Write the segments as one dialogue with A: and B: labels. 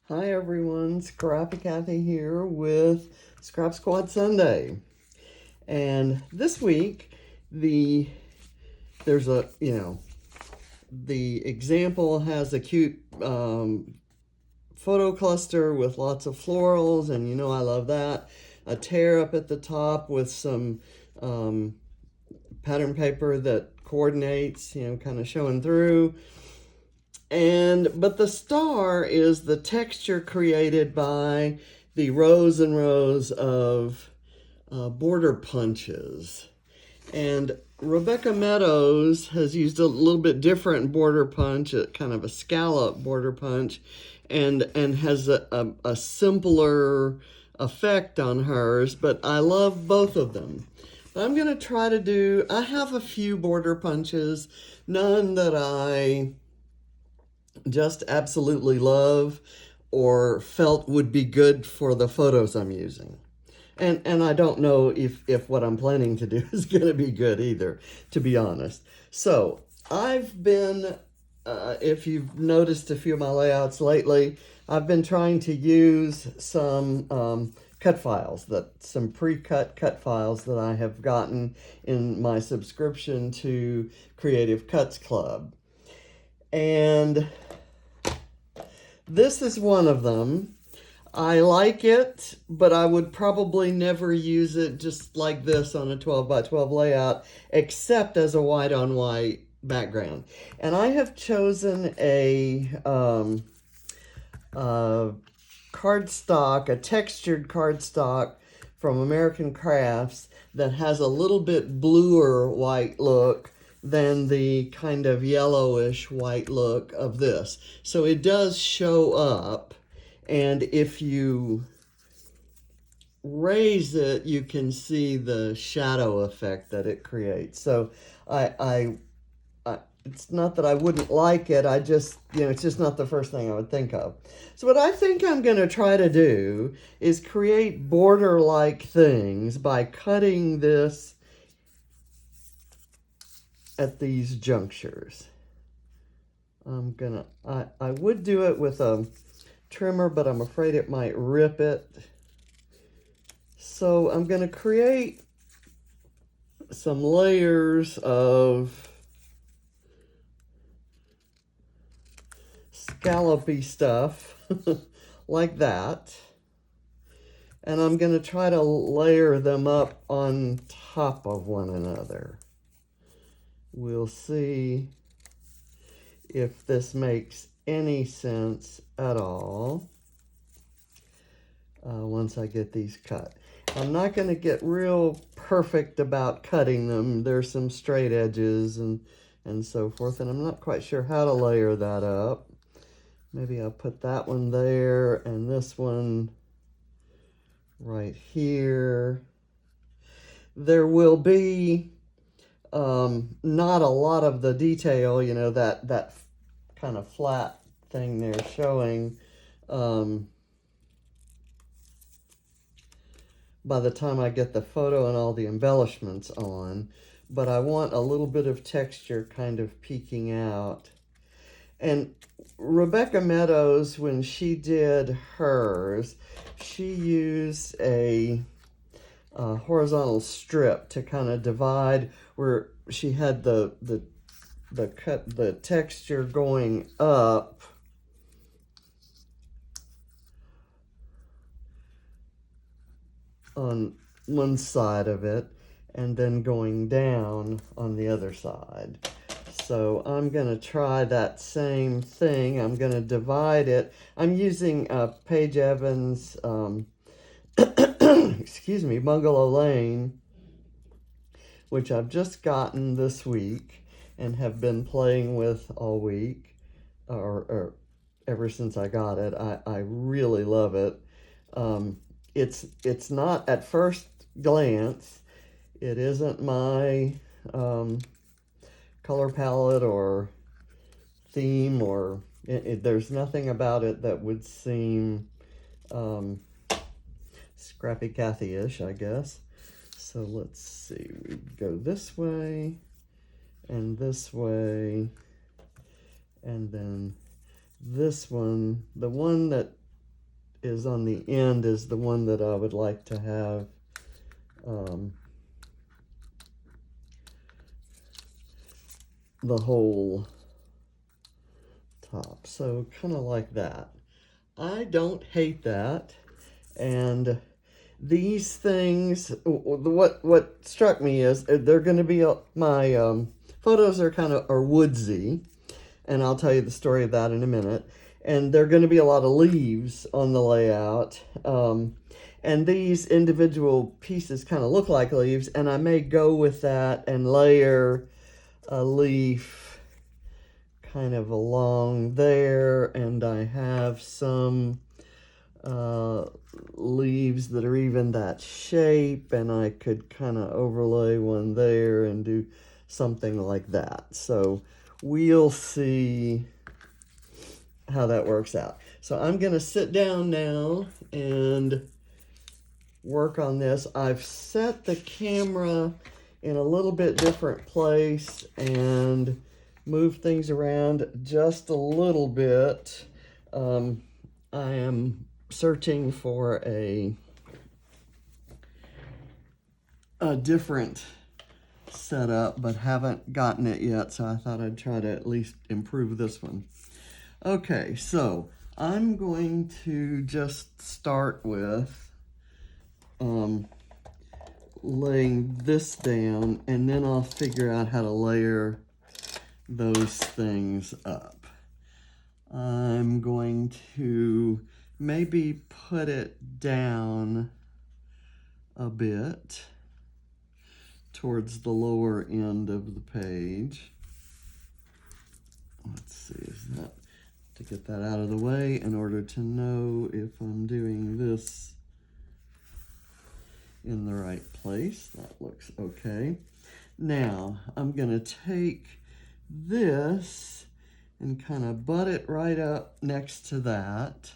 A: Hi everyone, Scrappy Kathy here with Scrap Squad Sunday. And this week, there's a, the example has a cute photo cluster with lots of florals, and I love that. A tear up at the top with some pattern paper that coordinates, kind of showing through. But the star is the texture created by the rows and rows of border punches. And Rebecca Meadows has used a little bit different border punch, kind of a scallop border punch, and has a simpler effect on hers, but I love both of them. I'm going to try to do, I have a few border punches, none that I just absolutely love or felt would be good for the photos I'm using. And I don't know if what I'm planning to do is going to be good either, to be honest. So I've been, if you've noticed a few of my layouts lately, I've been trying to use some cut files, some pre-cut cut files that I have gotten in my subscription to Kreative Cuts Club. And this is one of them. I like it, but I would probably never use it just like this on a 12 by 12 layout, except as a white on white background. And I have chosen a cardstock, a textured cardstock from American Crafts that has a little bit bluer white look than the kind of yellowish white look of this. So it does show up, and if you raise it, you can see the shadow effect that it creates. So I it's not that I wouldn't like it, I just, it's just not the first thing I would think of. So what I think I'm going to try to do is create border-like things by cutting this at these junctures. I would do it with a trimmer, but I'm afraid it might rip it. So I'm going to create some layers of scallopy stuff like that. And I'm going to try to layer them up on top of one another. We'll see if this makes any sense at all once I get these cut. I'm not going to get real perfect about cutting them. There's some straight edges and so forth, and I'm not quite sure how to layer that up. Maybe I'll put that one there and this one right here. There will be not a lot of the detail, that kind of flat thing there showing by the time I get the photo and all the embellishments on, but I want a little bit of texture kind of peeking out. And Rebecca Meadows, when she did hers, she used a horizontal strip to kind of divide where she had the texture going up on one side of it and then going down on the other side. So I'm going to try that same thing. I'm going to divide it. I'm using Paige Evans excuse me, Bungalow Lane, which I've just gotten this week and have been playing with all week, or ever since I got it. I really love it. It's not, at first glance, it isn't my color palette or theme, or there's nothing about it that would seem Scrappy Cathy-ish, I guess. So let's see, we go this way, and then this one, the one that is on the end is the one that I would like to have the whole top. So kind of like that. I don't hate that. And these things, what struck me is they're going to be, my photos are woodsy, and I'll tell you the story of that in a minute. And there are going to be a lot of leaves on the layout. And these individual pieces kind of look like leaves, and I may go with that and layer a leaf kind of along there, and I have some leaves that are even that shape, and I could kind of overlay one there and do something like that. So we'll see how that works out. So I'm gonna sit down now and work on this. I've set the camera in a little bit different place and moved things around just a little bit. I am searching for a different setup, but haven't gotten it yet, so I thought I'd try to at least improve this one. Okay, so I'm going to just start with laying this down, and then I'll figure out how to layer those things up. I'm going to maybe put it down a bit towards the lower end of the page. Let's see, is that to get that out of the way in order to know if I'm doing this in the right place. That looks okay. Now I'm gonna take this and kind of butt it right up next to that.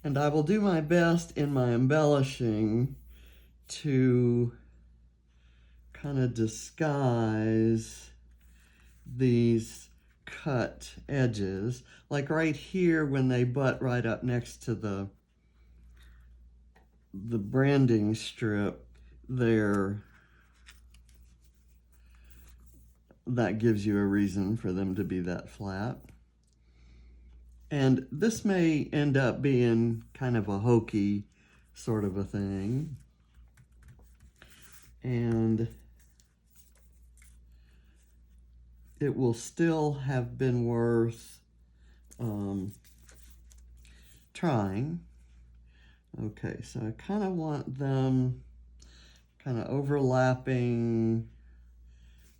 A: And I will do my best in my embellishing to kind of disguise these cut edges. Like right here, when they butt right up next to the branding strip there, that gives you a reason for them to be that flat. And this may end up being kind of a hokey sort of a thing. And it will still have been worth trying. Okay, so I kind of want them kind of overlapping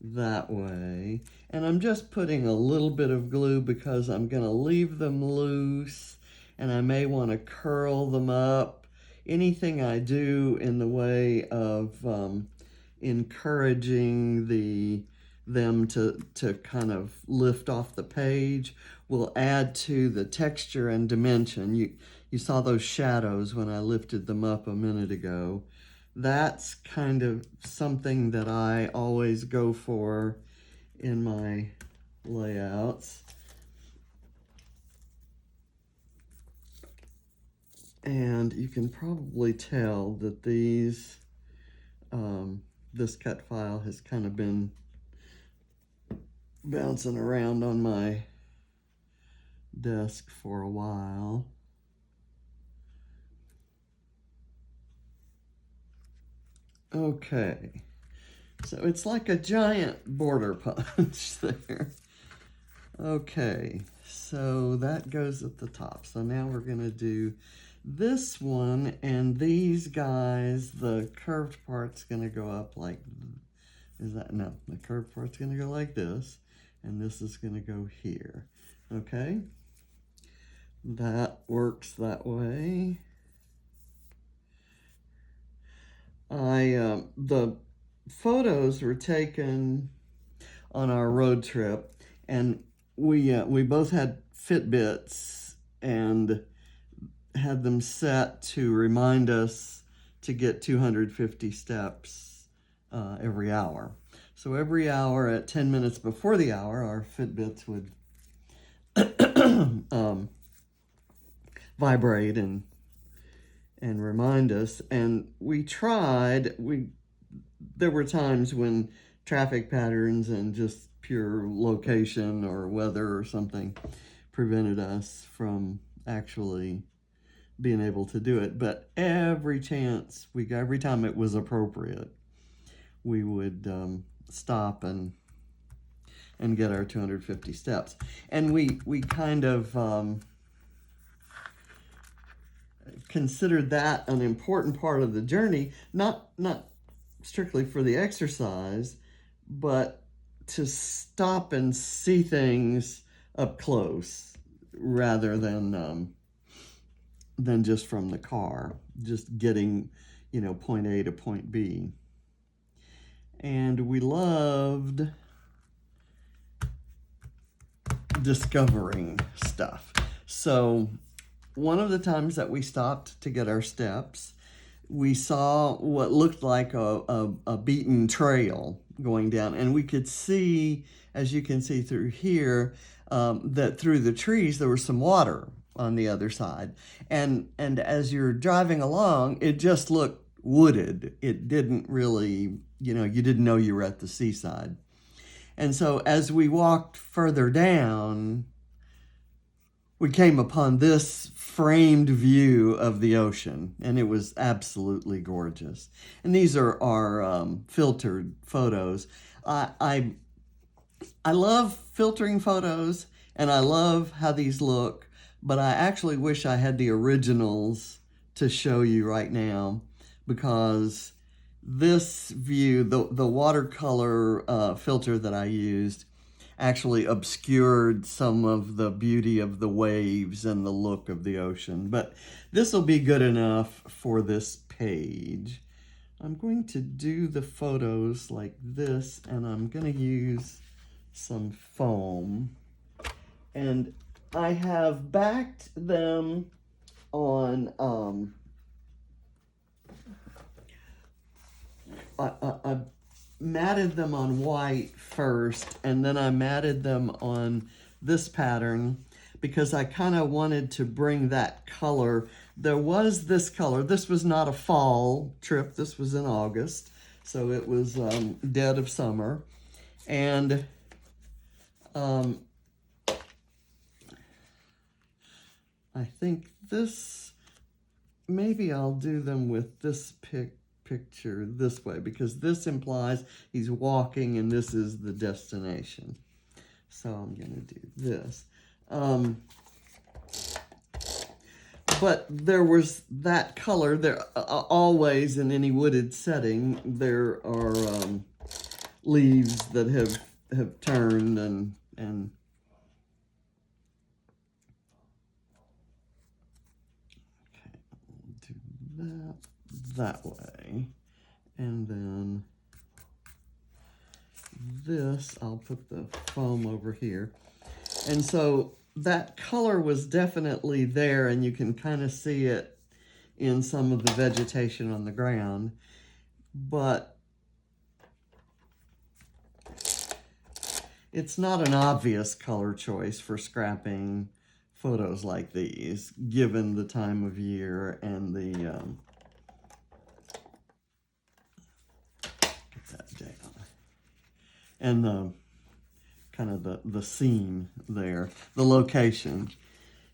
A: that way. And I'm just putting a little bit of glue because I'm going to leave them loose, and I may want to curl them up. Anything I do in the way of encouraging them to kind of lift off the page will add to the texture and dimension. You saw those shadows when I lifted them up a minute ago. That's kind of something that I always go for in my layouts. And you can probably tell that these, this cut file has kind of been bouncing around on my desk for a while. Okay, so it's like a giant border punch there. Okay, so that goes at the top. So now we're gonna do this one, and these guys, the curved part's gonna go up like, no, the curved part's gonna go like this, and this is gonna go here, okay? That works that way. The photos were taken on our road trip, and we both had Fitbits and had them set to remind us to get 250 steps every hour. So every hour at 10 minutes before the hour, our Fitbits would vibrate and remind us. And we tried, there were times when traffic patterns and just pure location or weather or something prevented us from actually being able to do it. But every chance we got, every time it was appropriate, we would stop and get our 250 steps. And we kind of considered that an important part of the journey, not strictly for the exercise, but to stop and see things up close rather than just from the car, just getting, point A to point B. And we loved discovering stuff. So one of the times that we stopped to get our steps, we saw what looked like a beaten trail going down, and we could see, as you can see through here, that through the trees there was some water on the other side, and as you're driving along, it just looked wooded. It didn't really, you didn't know you were at the seaside. And so as we walked further down, we came upon this framed view of the ocean, and it was absolutely gorgeous. And these are our filtered photos. I love filtering photos, and I love how these look, but I actually wish I had the originals to show you right now, because this view, the watercolor filter that I used, actually obscured some of the beauty of the waves and the look of the ocean. But this will be good enough for this page. I'm going to do the photos like this, and I'm going to use some foam. And I have backed them on, I matted them on white first, and then I matted them on this pattern because I kind of wanted to bring that color. There was this color. This was not a fall trip. This was in August, so it was dead of summer. And I think this, maybe I'll do them with this picture this way, because this implies he's walking and this is the destination. So I'm going to do this. But there was that color. There always, in any wooded setting, there are leaves that have turned and okay, we'll do that way. And then this, I'll put the foam over here. And so that color was definitely there, and you can kind of see it in some of the vegetation on the ground. But it's not an obvious color choice for scrapping photos like these, given the time of year and the get that down, and the kind of the scene there, the location.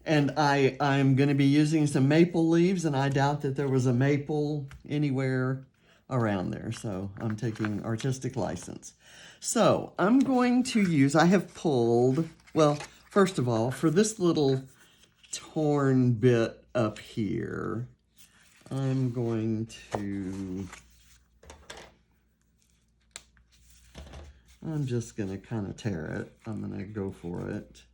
A: And I'm going to be using some maple leaves, and I doubt that there was a maple anywhere around there, so I'm taking artistic license. So I'm going to use, I have pulled, well, first of all, for this little torn bit up here, I'm going to, I'm just going to kind of tear it. I'm going to go for it.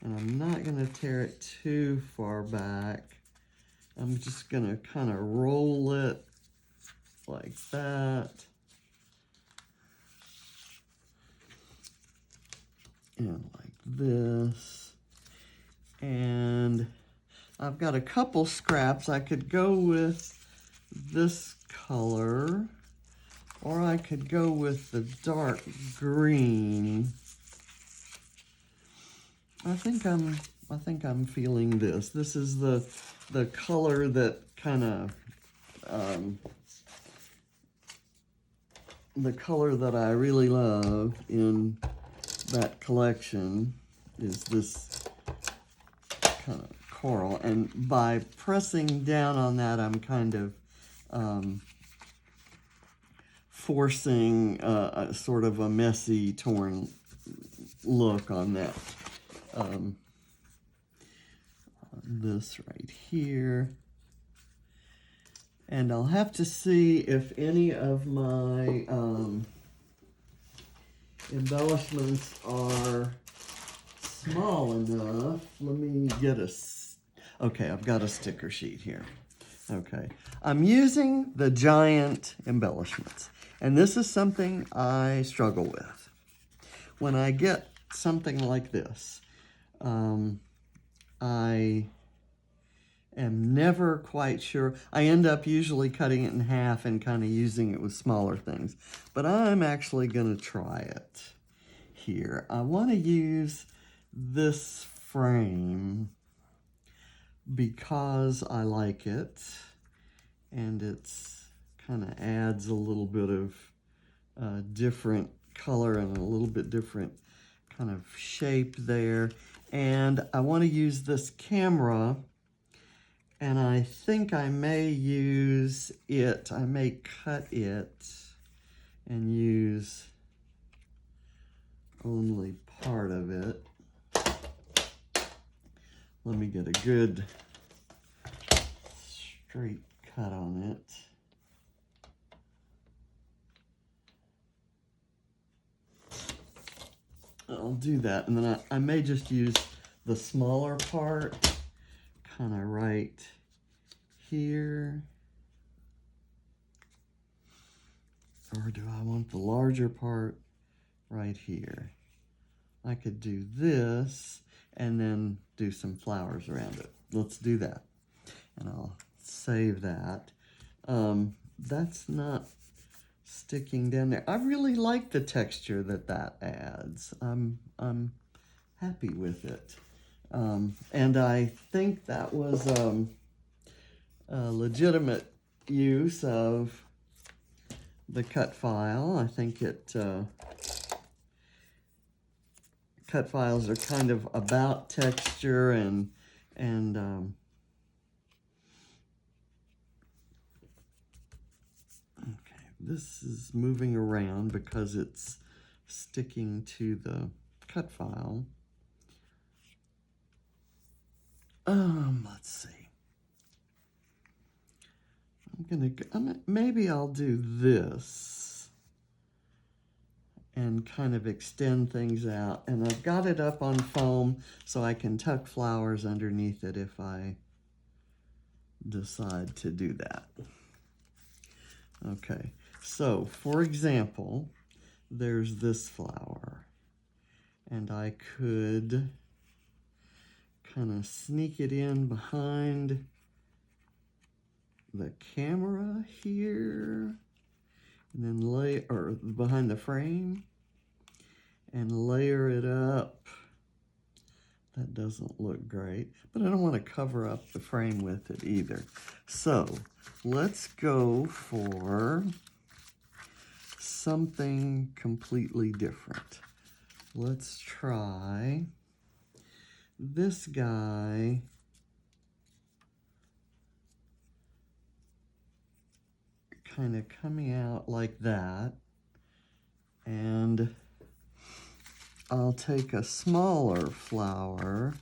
A: And I'm not going to tear it too far back. I'm just going to kind of roll it like that. And like this. And I've got a couple scraps. I could go with this color, or I could go with the dark green. I think I'm feeling this. This is the color that kind of the color that I really love in that collection is this kind of coral. And by pressing down on that, I'm kind of forcing a sort of a messy, torn look on that. This right here. And I'll have to see if any of my embellishments are small enough. Let me get okay, I've got a sticker sheet here. Okay, I'm using the giant embellishments, and this is something I struggle with. When I get something like this, I am never quite sure. I end up usually cutting it in half and kind of using it with smaller things. But I'm actually going to try it here. I want to use this frame because I like it. And it's kind of adds a little bit of different color and a little bit different kind of shape there. And I want to use this camera, and I think I may use it, I may cut it and use only part of it. Let me get a good straight cut on it. I'll do that, and then I may just use the smaller part kind of right here. Or do I want the larger part right here? I could do this and then do some flowers around it. Let's do that. And I'll save that. That's not sticking down there. I really like the texture that adds. I'm happy with it. And I think that was a legitimate use of the cut file. I think cut files are kind of about texture and okay, this is moving around because it's sticking to the cut file. Let's see. Maybe I'll do this and kind of extend things out. And I've got it up on foam so I can tuck flowers underneath it if I decide to do that. Okay, so for example, there's this flower, and I could kind of sneak it in behind the camera here, and then behind the frame, and layer it up. That doesn't look great, but I don't want to cover up the frame with it either. So let's go for something completely different. Let's try this guy. Kind of coming out like that, and I'll take a smaller flower,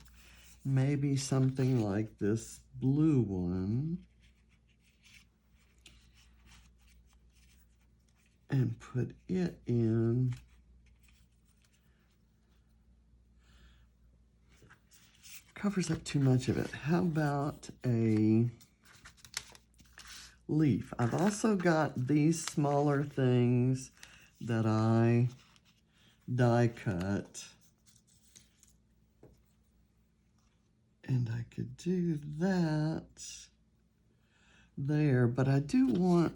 A: maybe something like this blue one, and put it in. Covers up too much of it. How about a leaf? I've also got these smaller things that I die cut, and I could do that there, but I do want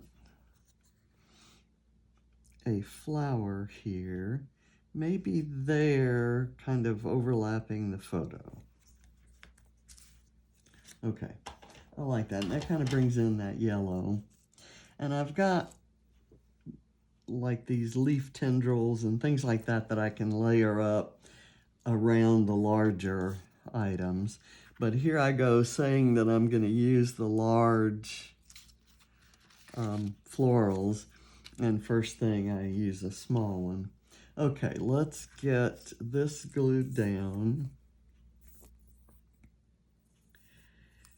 A: a flower here, maybe there, kind of overlapping the photo. Okay, I like that. And that kind of brings in that yellow. And I've got like these leaf tendrils and things like that that I can layer up around the larger items. But here I go saying that I'm going to use the large florals, and first thing I use a small one. Okay, let's get this glued down.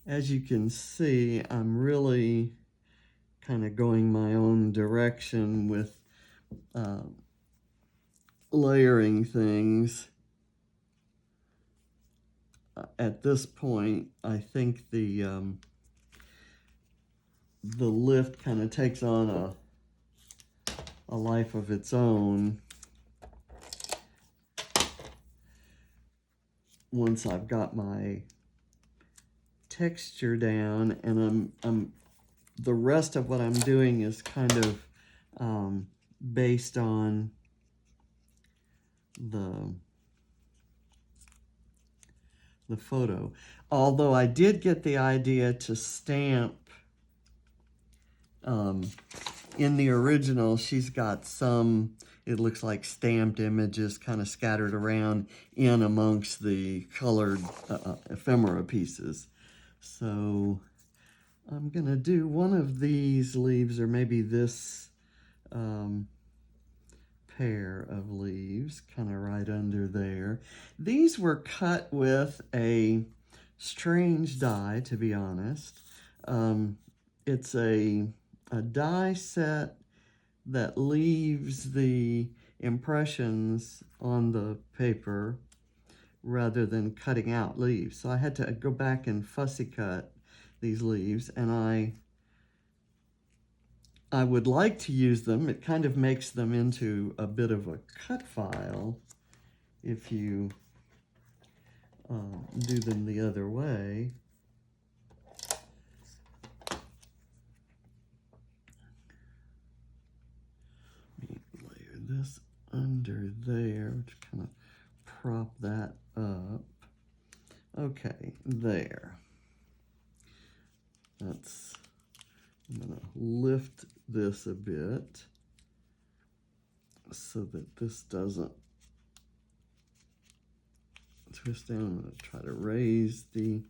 A: As you can see, I'm really kind of going my own direction with layering things. At this point, I think the lift kind of takes on a life of its own once I've got my texture down, and I'm the rest of what I'm doing is kind of based on the photo. Although I did get the idea to stamp, in the original, she's got some, it looks like stamped images kind of scattered around in amongst the colored ephemera pieces. So I'm gonna do one of these leaves, or maybe this pair of leaves, kind of right under there. These were cut with a strange die, to be honest. It's a die set that leaves the impressions on the paper rather than cutting out leaves. So I had to go back and fussy cut these leaves, and I would like to use them. It kind of makes them into a bit of a cut file if you do them the other way. Let me layer this under there to kind of prop that up. Okay, there. I'm gonna lift this a bit so that this doesn't twist down. I'm gonna try to raise the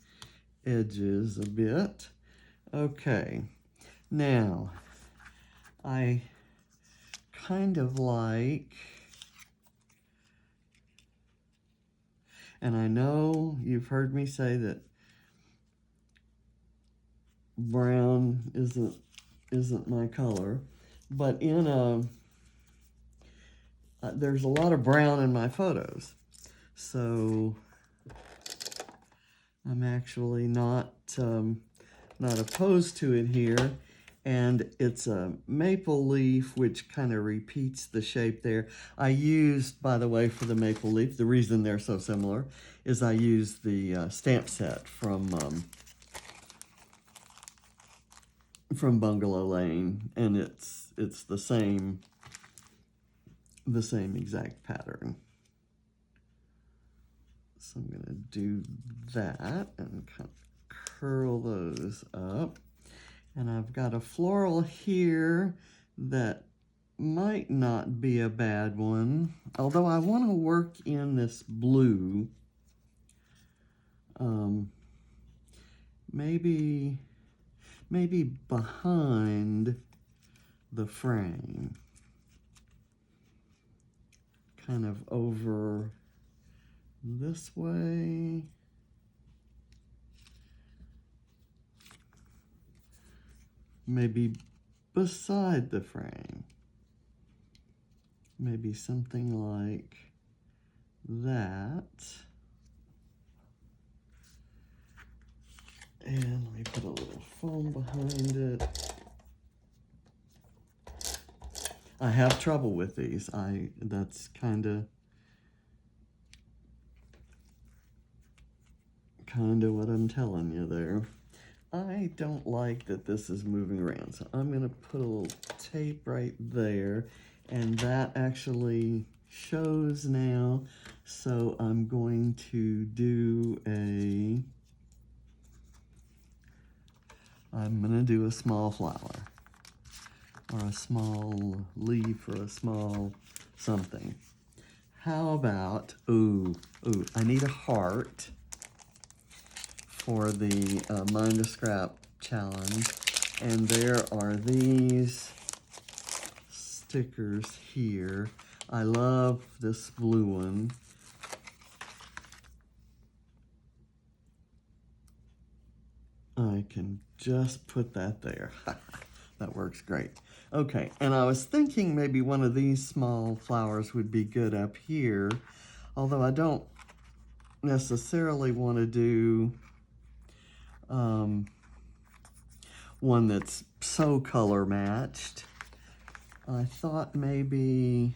A: edges a bit. Okay, now I kind of like, and I know you've heard me say that brown isn't my color, but there's a lot of brown in my photos, so I'm actually not opposed to it here. And it's a maple leaf, which kind of repeats the shape there. I used, by the way, for the maple leaf, the reason they're so similar is I used the stamp set from Bungalow Lane, and it's the same exact pattern. So I'm gonna do that and kind of curl those up. And I've got a floral here that might not be a bad one, although I want to work in this blue. Maybe behind the frame, kind of over this way. Maybe beside the frame. Maybe something like that. And let me put a little foam behind it. I have trouble with these. That's kind of what I'm telling you there. I don't like that this is moving around, so I'm going to put a little tape right there, and that actually shows now. So I'm going to do I'm going to do a small flower, or a small leaf, or a small something. How about, I need a heart for the Mind a Scrap challenge. And there are these stickers here. I love this blue one. I can just put that there. That works great. Okay, and I was thinking maybe one of these small flowers would be good up here, although I don't necessarily want to do one that's so color matched. I thought maybe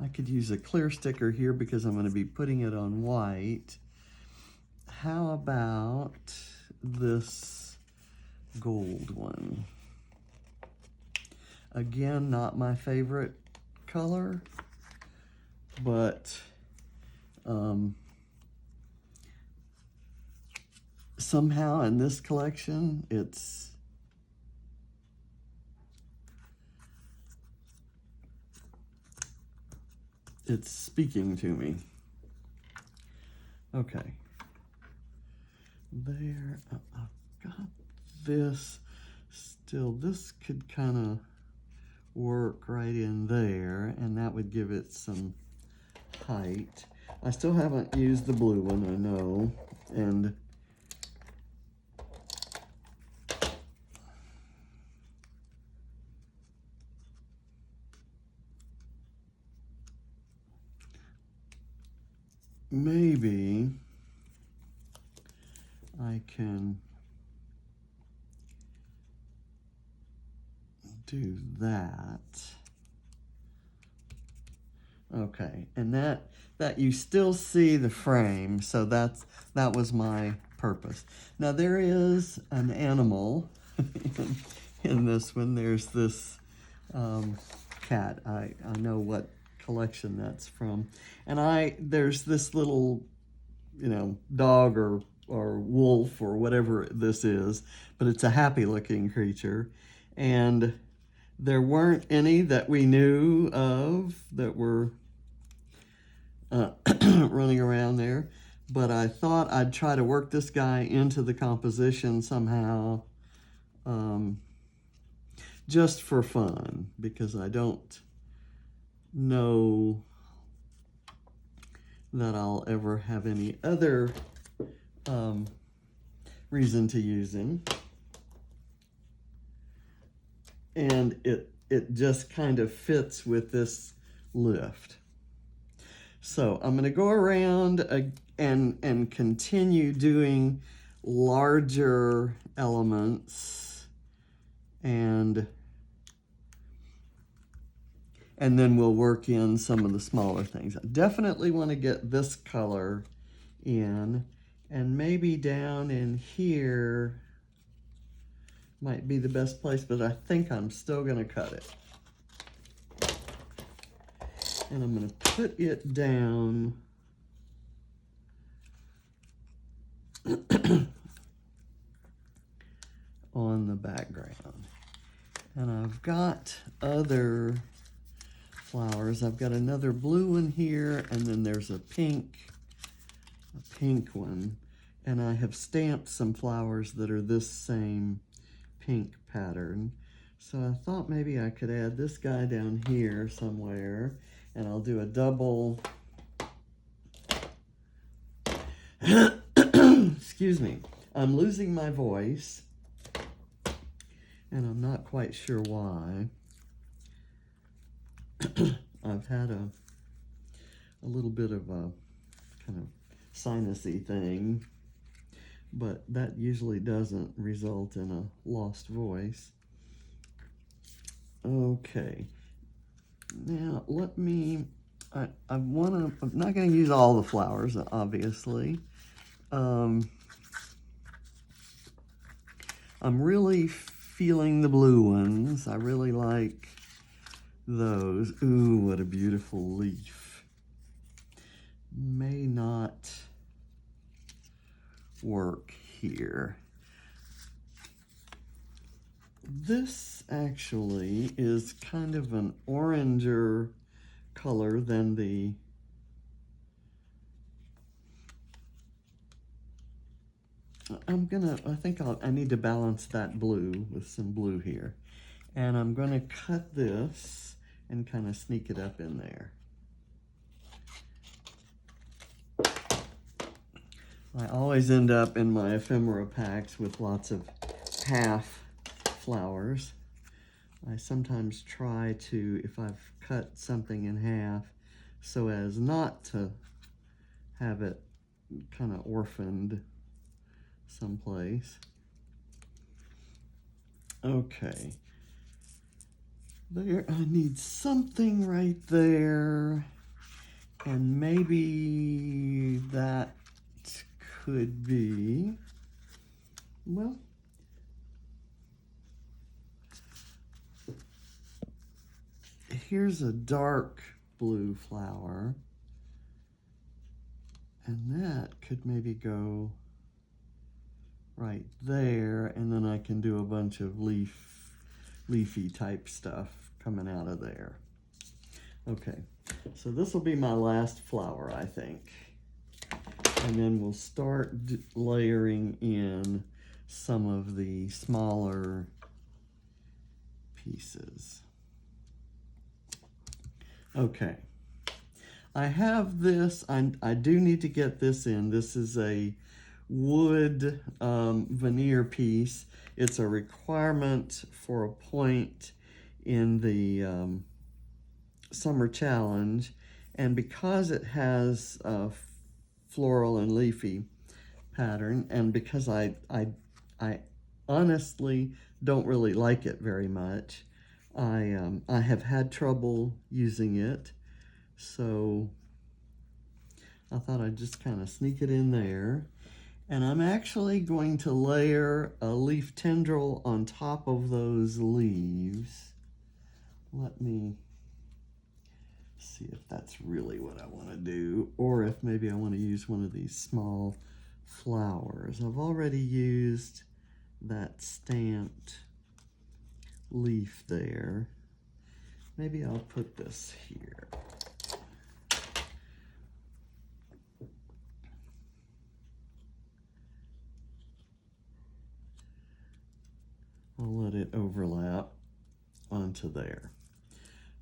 A: I could use a clear sticker here because I'm going to be putting it on white. How about this gold one? Again, not my favorite color, but somehow in this collection, it's speaking to me. Okay. There, I've got this still. This could kind of work right in there, and that would give it some height. I still haven't used the blue one, I know, and maybe I can do that. Okay, and that you still see the frame, so that was my purpose. Now there is an animal in this one. There's this cat. I know what collection that's from, and there's this little, dog or wolf or whatever this is, but it's a happy looking creature, and there weren't any that we knew of that were running around there, but I thought I'd try to work this guy into the composition somehow, just for fun, because I don't know that I'll ever have any other reason to use him. And it just kind of fits with this lift. So I'm going to go around and continue doing larger elements, and then we'll work in some of the smaller things. I definitely want to get this color in, and maybe down in here might be the best place, but I think I'm still going to cut it. And I'm going to put it down on the background. And I've got other flowers. I've got another blue one here, and then there's a pink one. And I have stamped some flowers that are this same pink pattern. So I thought maybe I could add this guy down here somewhere, and I'll do a double, excuse me, I'm losing my voice, and I'm not quite sure why. I've had a little bit of a kind of sinusy thing, but that usually doesn't result in a lost voice. Okay, now let me, I'm not going to use all the flowers, obviously. I'm really feeling the blue ones. I really like those. Ooh, what a beautiful leaf. May not work here. This actually is kind of an oranger color than the I need to balance that blue with some blue here. And I'm gonna cut this and kind of sneak it up in there. I always end up in my ephemera packs with lots of half flowers. I sometimes try to, if I've cut something in half, so as not to have it kind of orphaned someplace. Okay. There, I need something right there. And maybe that could be, well, here's a dark blue flower. And that could maybe go right there, and then I can do a bunch of leafy type stuff coming out of there. Okay, so this will be my last flower, I think. And then we'll start layering in some of the smaller pieces. Okay, I have this, I do need to get this in. This is a wood veneer piece. It's a requirement for a point in the summer challenge, and because it has a floral and leafy pattern, and because I honestly don't really like it very much, I have had trouble using it, so I thought I'd just kind of sneak it in there. And I'm actually going to layer a leaf tendril on top of those leaves. Let me see if that's really what I want to do, or if maybe I want to use one of these small flowers. I've already used that stamped leaf there. Maybe I'll put this here. I'll let it overlap onto there.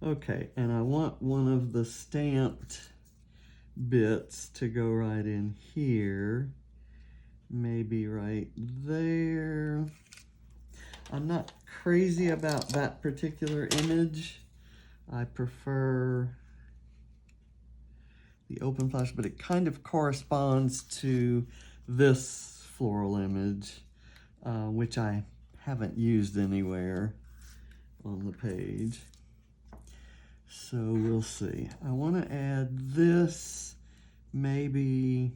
A: Okay, and I want one of the stamped bits to go right in here, maybe right there. I'm not crazy about that particular image. I prefer the open flash, but it kind of corresponds to this floral image, which I haven't used anywhere on the page. So we'll see. I want to add this, maybe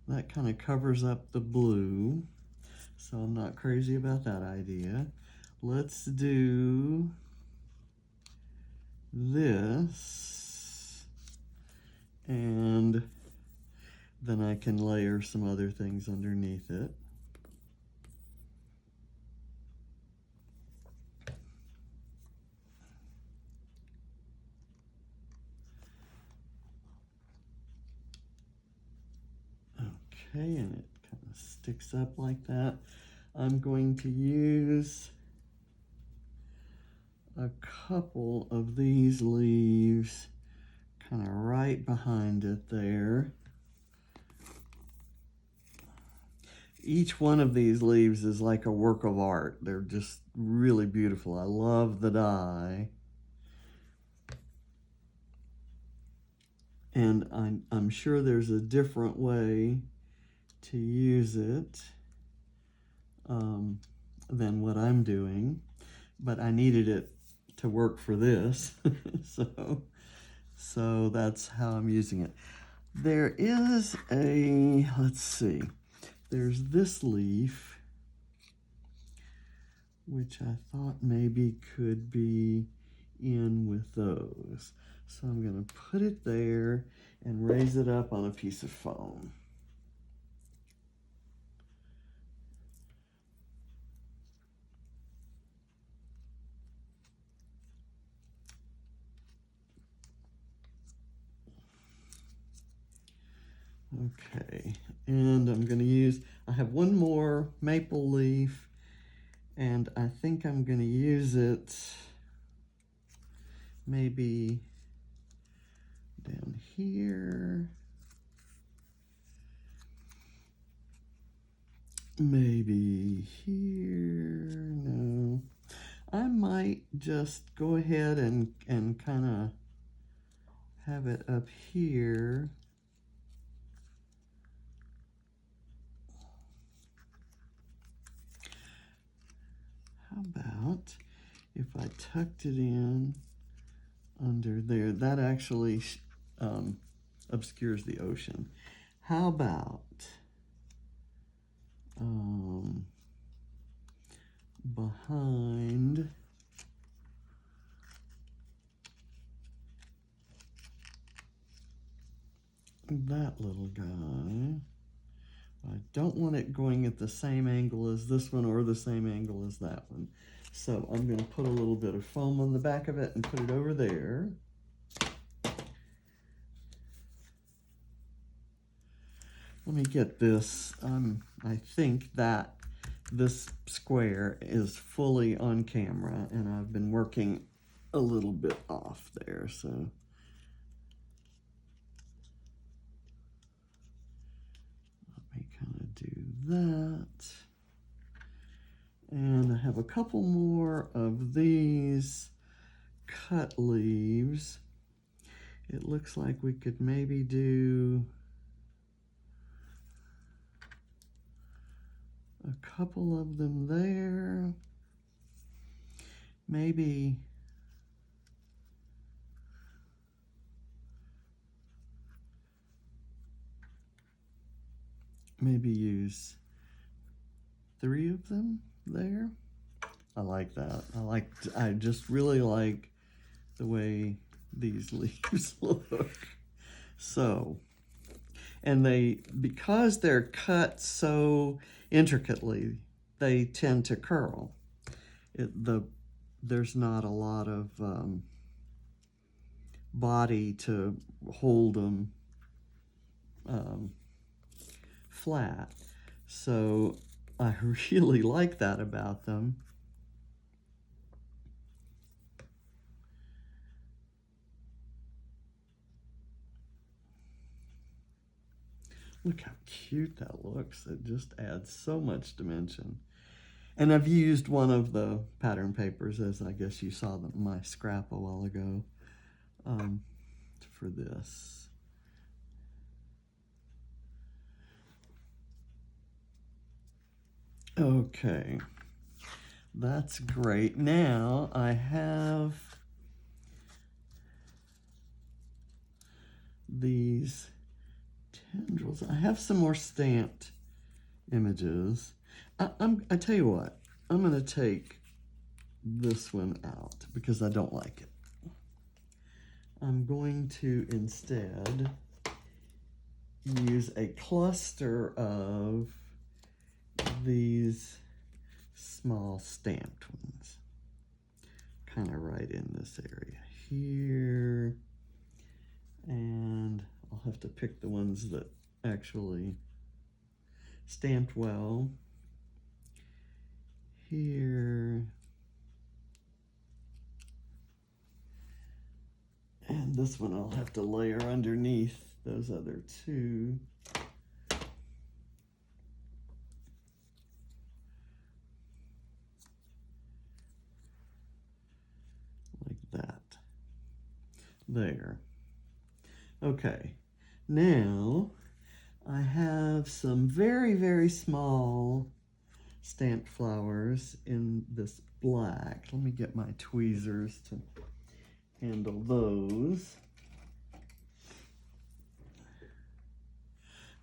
A: that kind of covers up the blue, so I'm not crazy about that idea. Let's do this, and then I can layer some other things underneath it. Okay, and it kind of sticks up like that. I'm going to use a couple of these leaves kind of right behind it there. Each one of these leaves is like a work of art. They're just really beautiful. I love the dye. And I'm sure there's a different way to use it than what I'm doing, but I needed it to work for this. So So that's how I'm using it. There is a, let's see, there's this leaf, which I thought maybe could be in with those. So I'm going to put it there and raise it up on a piece of foam. Okay, and I'm going to use, I have one more maple leaf, and I think I'm going to use it maybe down here, maybe here. No, I might just go ahead and kind of have it up here. How about if I tucked it in under there? That actually obscures the ocean. How about behind that little guy? I don't want it going at the same angle as this one or the same angle as that one. So I'm going to put a little bit of foam on the back of it and put it over there. Let me get this. I think that this square is fully on camera, and I've been working a little bit off there, so. Let me kind of do that. And I have a couple more of these cut leaves. It looks like we could maybe do a couple of them there. Maybe use 3 of them there. I like that. I just really like the way these leaves look. So, and because they're cut so intricately, they tend to curl. There's not a lot of body to hold them flat. So I really like that about them. Look how cute that looks. It just adds so much dimension. And I've used one of the pattern papers, as I guess you saw my scrap a while ago, for this. Okay, that's great. Now I have these tendrils. I have some more stamped images. I tell you what, I'm going to take this one out because I don't like it. I'm going to instead use a cluster of these small stamped ones, kind of right in this area here, and I'll have to pick the ones that actually stamped well here, and this one I'll have to layer underneath those other 2. That there. Okay, now I have some very, very small stamped flowers in this black. Let me get my tweezers to handle those.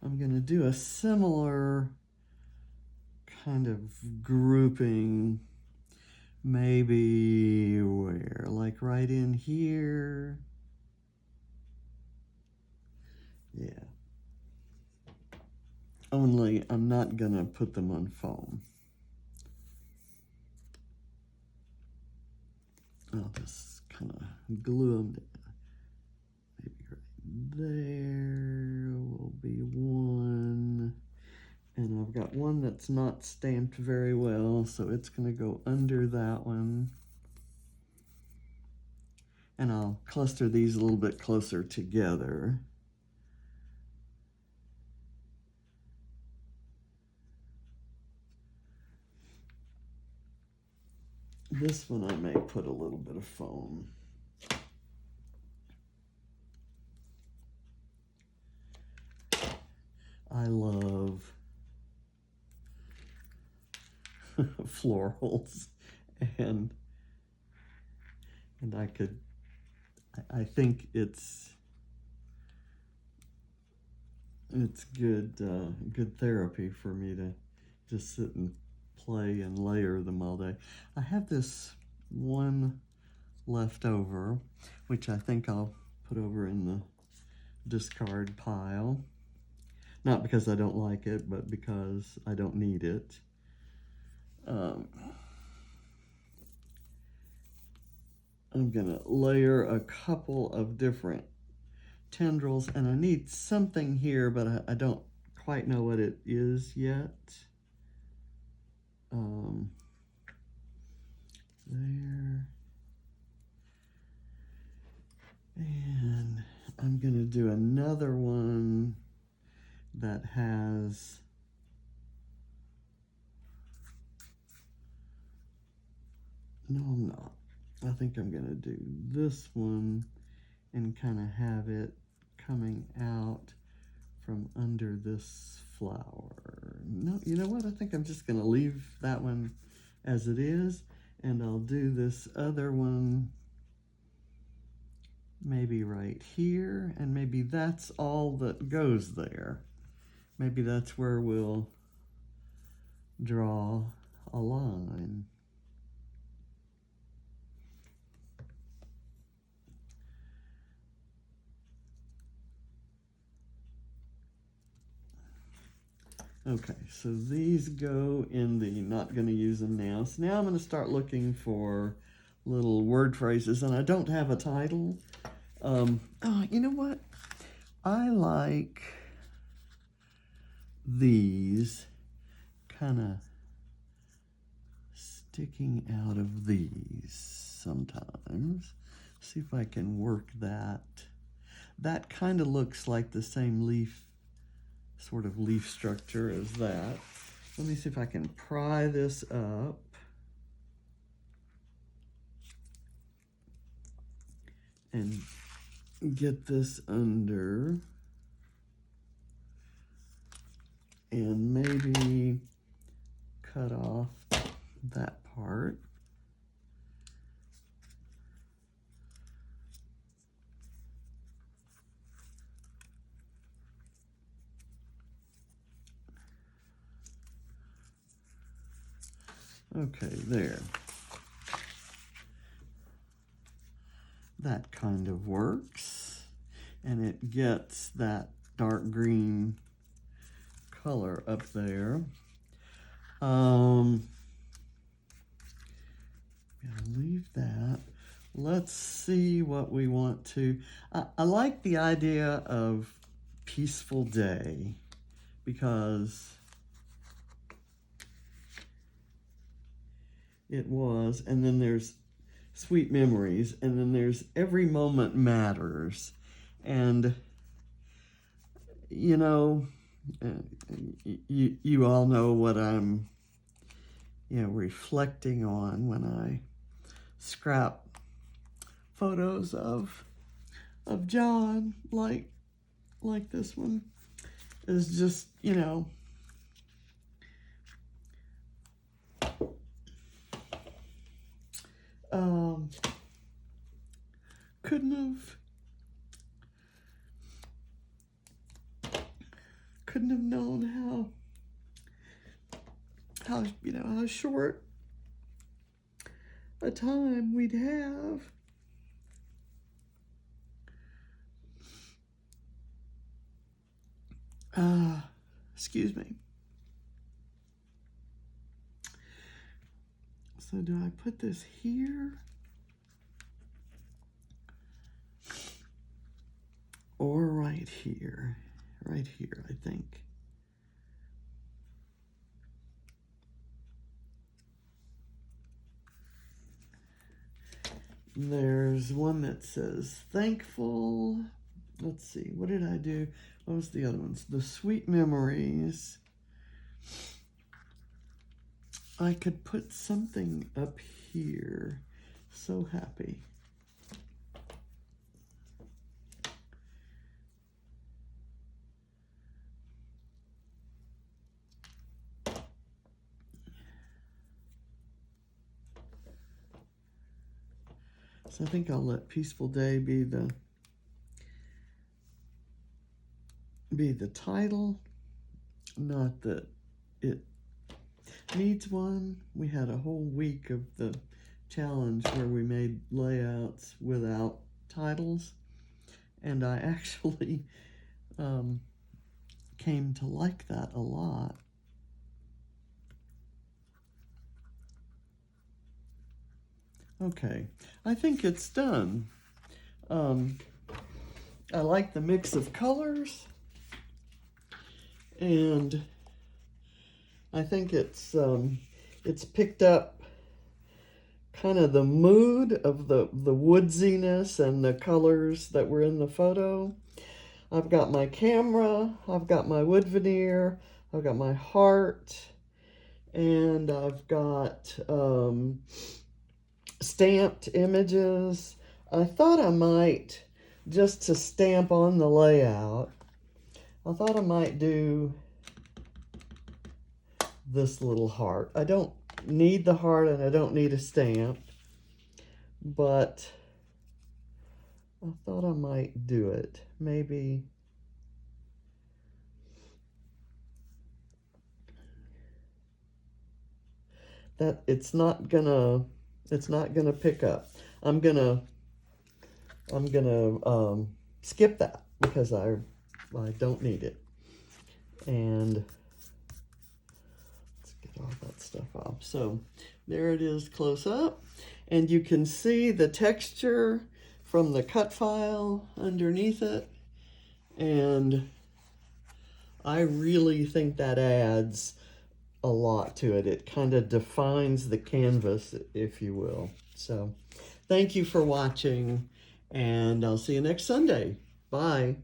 A: I'm going to do a similar kind of grouping, maybe where, like right in here. Yeah. Only I'm not going to put them on foam. I'll just kind of glue them down. Maybe right there will be one. And I've got one that's not stamped very well, so it's going to go under that one. And I'll cluster these a little bit closer together. This one I may put a little bit of foam. I love florals, and I think it's good therapy for me to just sit and play and layer them all day. I have this one left over, which I think I'll put over in the discard pile. Not because I don't like it, but because I don't need it. I'm gonna layer a couple of different tendrils, and I need something here, but I don't quite know what it is yet. There. And I'm gonna do another one that has no, I'm not. I think I'm gonna do this one and kind of have it coming out from under this flower. No, you know what? I think I'm just gonna leave that one as it is, and I'll do this other one maybe right here, and maybe that's all that goes there. Maybe that's where we'll draw a line. Okay, so these go in the not going to use them now. So now I'm going to start looking for little word phrases, and I don't have a title. Oh, you know what? I like these kind of sticking out of these sometimes. See if I can work that. That kind of looks like the same leaf, sort of leaf structure as that. Let me see if I can pry this up. And get this under. And maybe cut off that part. Okay, there. That kind of works. And it gets that dark green color up there. I'll leave that. Let's see what we want to. I like the idea of peaceful day because it was, and then there's sweet memories, and then there's every moment matters. And you know, you all know what I'm reflecting on when I scrap photos of John, like this one, is just, couldn't couldn't have known how short a time we'd have. Excuse me. So do I put this here? Or right here? Right here, I think. There's one that says thankful. Let's see, what did I do? What was the other ones? The sweet memories. I could put something up here. So happy. So I think I'll let Peaceful Day be the title. Not that it needs one. We had a whole week of the challenge where we made layouts without titles, and I actually came to like that a lot. Okay, I think it's done. I like the mix of colors, and I think it's picked up kind of the mood of the woodsiness and the colors that were in the photo. I've got my camera, I've got my wood veneer, I've got my heart, and I've got stamped images. I thought I might, just to stamp on the layout, I thought I might do this little heart. I don't need the heart and I don't need a stamp, but I thought I might do it. Maybe that it's not gonna pick up. I'm gonna skip that because I don't need it. And let's get all that stuff off. So there it is close up, and you can see the texture from the cut file underneath it, and I really think that adds a lot to it. It kind of defines the canvas, if you will. So thank you for watching, and I'll see you next Sunday. Bye.